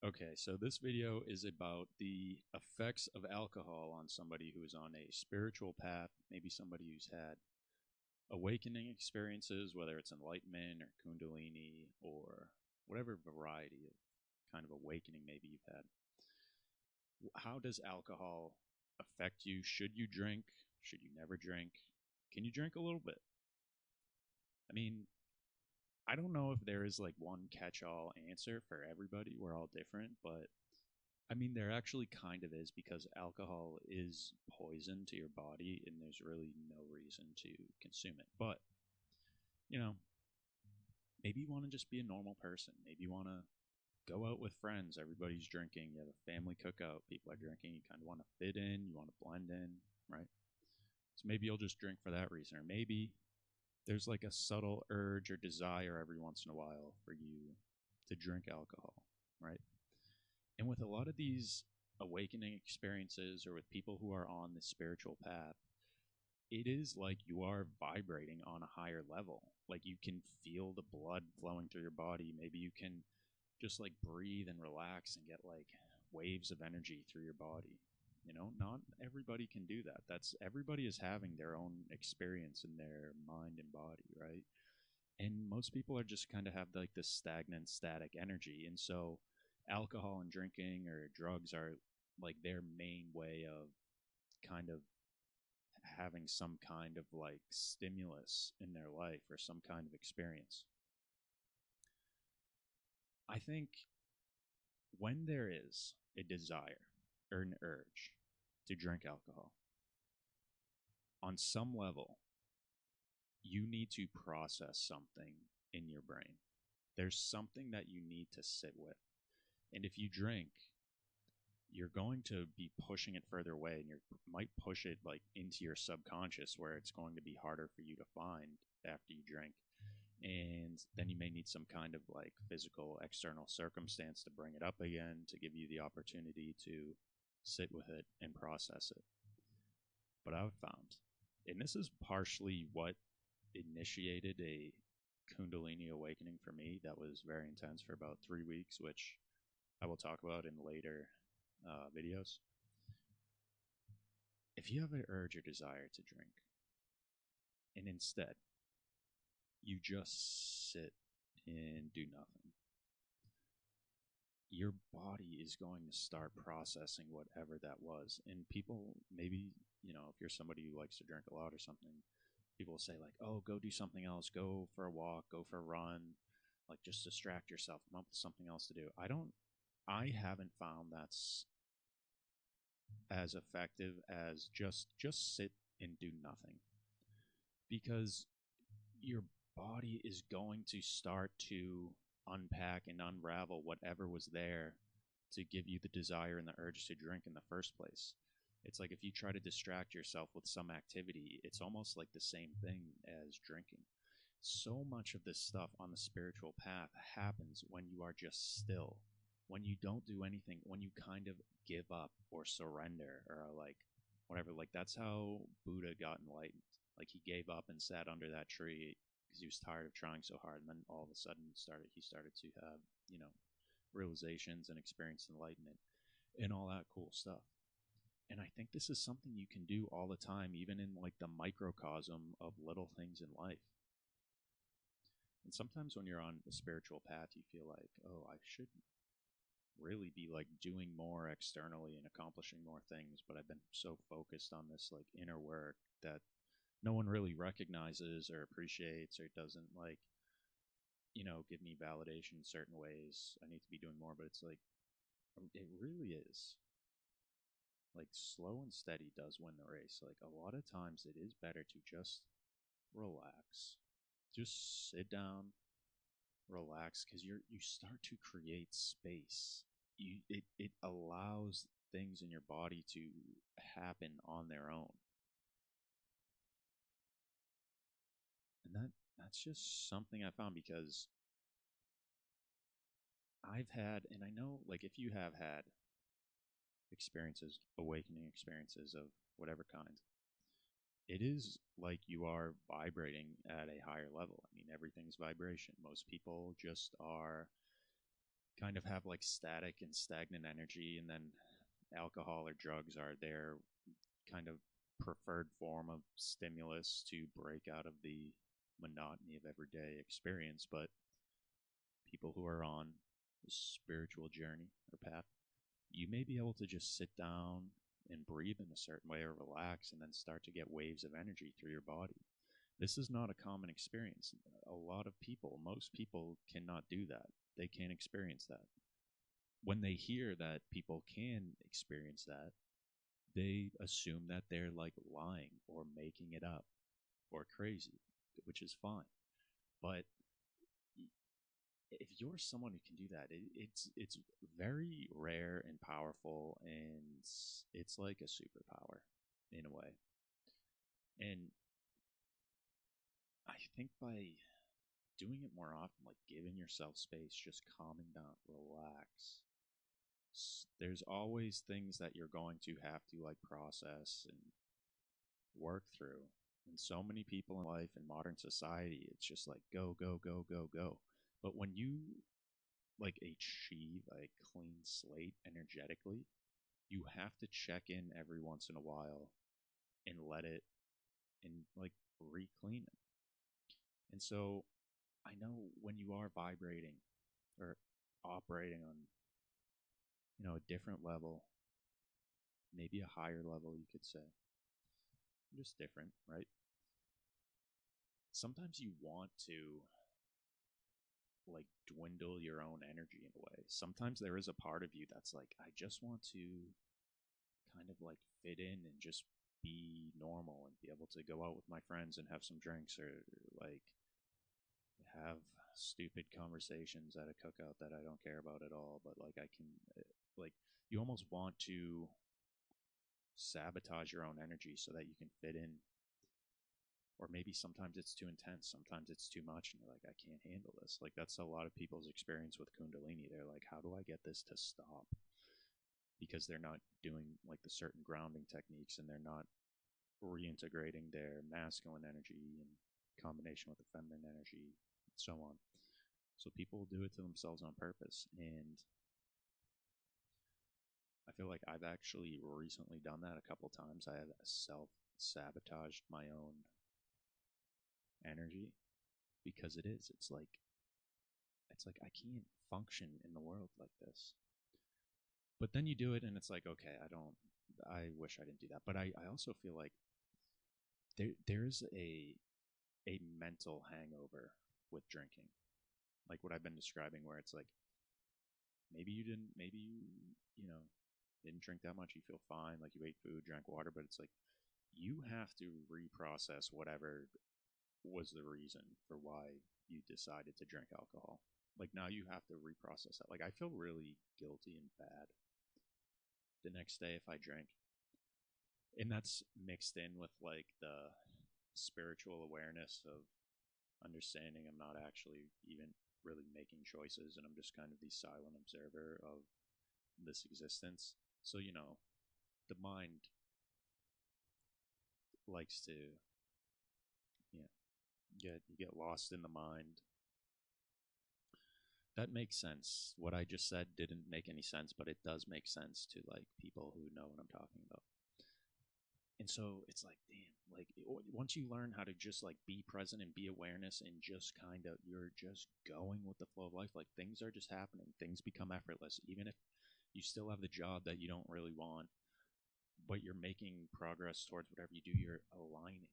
Okay, so this video is about the effects of alcohol on somebody who is on a spiritual path, maybe somebody who's had awakening experiences, whether it's enlightenment or kundalini or whatever variety of kind of awakening maybe you've had. How does alcohol affect you? Should you drink? Should you never drink? Can you drink a little bit? I mean, I don't know if there is like one catch-all answer for everybody. We're all different, but I mean, there actually kind of is because alcohol is poison to your body, and there's really no reason to consume it. But, you know, maybe you want to just be a normal person. Maybe you want to go out with friends. Everybody's drinking. You have a family cookout. People are drinking. You kind of want to fit in. You want to blend in, right? So maybe you'll just drink for that reason. Or maybe there's like a subtle urge or desire every once in a while for you to drink alcohol, right? And with a lot of these awakening experiences or with people who are on the spiritual path, it is like you are vibrating on a higher level. Like you can feel the blood flowing through your body. Maybe you can just like breathe and relax and get like waves of energy through your body. Not everybody can do that. That's everybody is having their own experience in their mind and body, right? And most people are just kind of have like this stagnant, static energy. And so alcohol and drinking or drugs are like their main way of kind of having some kind of like stimulus in their life or some kind of experience. I think when there is a desire or an urge to drink alcohol, on some level, you need to process something in your brain. There's something that you need to sit with. And if you drink, you're going to be pushing it further away, and you might push it like into your subconscious where it's going to be harder for you to find after you drink. And then you may need some kind of like physical external circumstance to bring it up again, to give you the opportunity to sit with it and process it. But I've found, and this is partially what initiated a kundalini awakening for me that was very intense for about 3 weeks, which I will talk about in later videos. If you have an urge or desire to drink, and instead you just sit and do nothing, your body is going to start processing whatever that was. And people, maybe, if you're somebody who likes to drink a lot or something, people will say, like, oh, go do something else, go for a walk, go for a run, like just distract yourself, come up with something else to do. I haven't found that's as effective as just sit and do nothing, because your body is going to start to unpack and unravel whatever was there to give you the desire and the urge to drink in the first place. It's like if you try to distract yourself with some activity, it's almost like the same thing as drinking. So much of this stuff on the spiritual path happens when you are just still, when you don't do anything, when you kind of give up or surrender or are like, whatever. Like that's how Buddha got enlightened. Like he gave up and sat under that tree because he was tired of trying so hard, and then all of a sudden he started to have realizations and experience enlightenment and all that cool stuff. And I think this is something you can do all the time, even in like the microcosm of little things in life. And sometimes when you're on a spiritual path, you feel like, oh, I should really be like doing more externally and accomplishing more things, but I've been so focused on this like inner work that no one really recognizes or appreciates or doesn't like, give me validation in certain ways. I need to be doing more, but it's like, it really is. Like slow and steady does win the race. Like a lot of times it is better to just relax. Just sit down, relax, because you start to create space. It allows things in your body to happen on their own. And that's just something I found, because I've had, and I know like if you have had experiences, awakening experiences of whatever kind, it is like you are vibrating at a higher level. I mean, everything's vibration. Most people just are kind of have like static and stagnant energy, and then alcohol or drugs are their kind of preferred form of stimulus to break out of the monotony of everyday experience. But people who are on a spiritual journey or path, you may be able to just sit down and breathe in a certain way or relax and then start to get waves of energy through your body. This is not a common experience. A lot of people, most people cannot do that. They can't experience that. When they hear that people can experience that, they assume that they're like lying or making it up or crazy, which is fine. But if you're someone who can do that, it's very rare and powerful, and it's like a superpower in a way. And I think by doing it more often, like giving yourself space, just calming down, relax. There's always things that you're going to have to like process and work through. And so many people in life in modern society, it's just like go, go, go, go, go. But when you like achieve a clean slate energetically, you have to check in every once in a while and let it and like re-clean it. And so I know when you are vibrating or operating on, a different level, maybe a higher level, you could say, just different, right? Sometimes you want to like dwindle your own energy in a way. Sometimes there is a part of you that's like, I just want to kind of like fit in and just be normal and be able to go out with my friends and have some drinks or like have stupid conversations at a cookout that I don't care about at all. But like I can, like, you almost want to sabotage your own energy so that you can fit in. Or maybe sometimes it's too intense, sometimes it's too much, and you're like, I can't handle this. Like, that's a lot of people's experience with kundalini. They're like, how do I get this to stop? Because they're not doing like the certain grounding techniques, and they're not reintegrating their masculine energy in combination with the feminine energy, and so on. So people will do it to themselves on purpose. And I feel like I've actually recently done that a couple times. I have self-sabotaged my own energy, because it's like I can't function in the world like this. But then you do it and it's like, okay, I wish I didn't do that. But I also feel like there's a mental hangover with drinking, like what I've been describing, where it's like maybe you know didn't drink that much, you feel fine, like you ate food, drank water, but it's like you have to reprocess whatever was the reason for why you decided to drink alcohol. Like now you have to reprocess that. Like I feel really guilty and bad the next day if I drink. And that's mixed in with like the spiritual awareness of understanding I'm not actually even really making choices, and I'm just kind of the silent observer of this existence. So, the mind likes to, you get lost in the mind. That makes sense. What I just said didn't make any sense, but it does make sense to like people who know what I'm talking about. And so it's like, damn, like once you learn how to just like be present and be awareness and just kind of, you're just going with the flow of life, like things are just happening. Things become effortless. Even if you still have the job that you don't really want, but you're making progress towards whatever you do, you're aligning.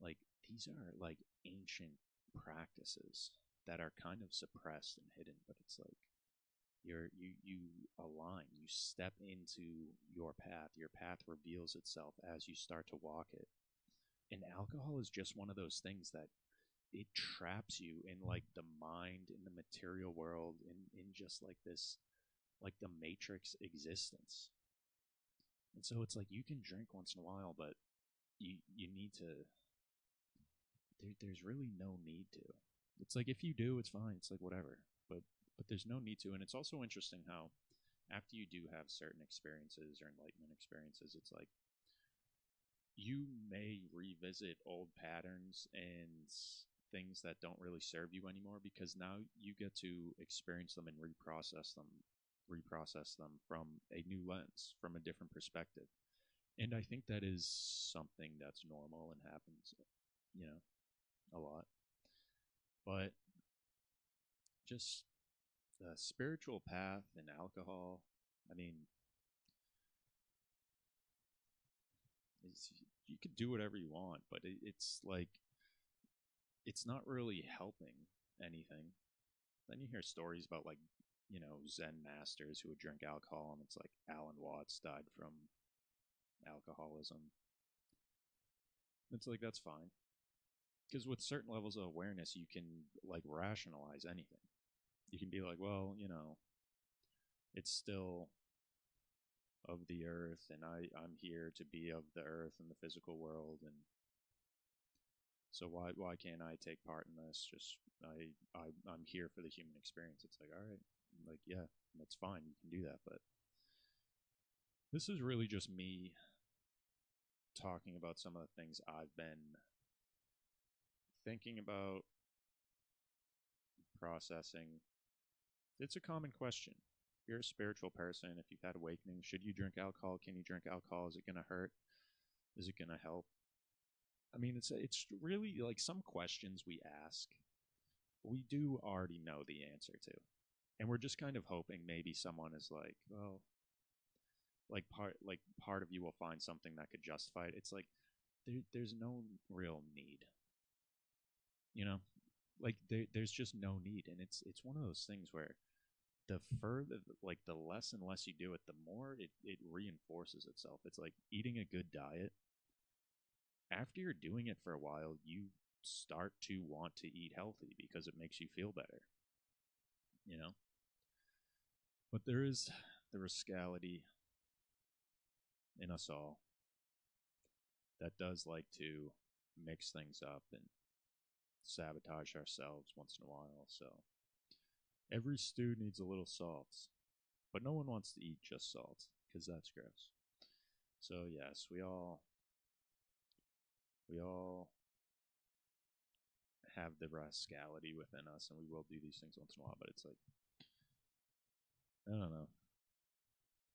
Like these are like ancient practices that are kind of suppressed and hidden, but it's like you align, you step into your path reveals itself as you start to walk it. And alcohol is just one of those things that it traps you in like the mind, in the material world, in just like this, like the matrix existence. And so it's like you can drink once in a while, but you need to, there's really no need to. It's like if you do, it's fine. It's like whatever. But there's no need to. And it's also interesting how after you do have certain experiences or enlightenment experiences, it's like you may revisit old patterns and things that don't really serve you anymore, because now you get to experience them and reprocess them from a new lens, from a different perspective. And I think that is something that's normal and happens, you know, a lot. But just the spiritual path and alcohol, I mean, you could do whatever you want, but it's like, it's not really helping anything. Then you hear stories about, like, Zen masters who would drink alcohol, and it's like Alan Watts died from alcoholism. It's like, that's fine. Because with certain levels of awareness, you can, like, rationalize anything. You can be like, well, it's still of the earth, and I'm here to be of the earth and the physical world, and so why can't I take part in this? Just I'm here for the human experience. It's like, all right, like, yeah, that's fine. You can do that, but this is really just me talking about some of the things I've been thinking about, processing. It's a common question. If you're a spiritual person, if you've had awakening, should you drink alcohol? Can you drink alcohol? Is it going to hurt? Is it going to help? I mean, it's really like some questions we ask, we do already know the answer to. And we're just kind of hoping maybe someone is like, well, part of you will find something that could justify it. It's like, there's no real need, you know, like there's just no need. And it's one of those things where the further, like, the less and less you do it, the more it reinforces itself. It's like eating a good diet. After you're doing it for a while, you start to want to eat healthy because it makes you feel better, you know? But there is the rascality in us all that does like to mix things up and sabotage ourselves once in a while. So every stew needs a little salt, but no one wants to eat just salt because that's gross. So yes, we all have the rascality within us, and we will do these things once in a while. But it's like, I don't know.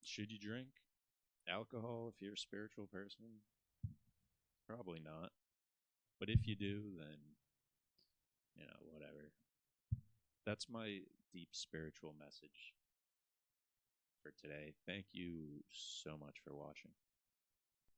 Should you drink alcohol if you're a spiritual person? Probably not. But if you do, then, whatever. That's my deep spiritual message for today. Thank you so much for watching.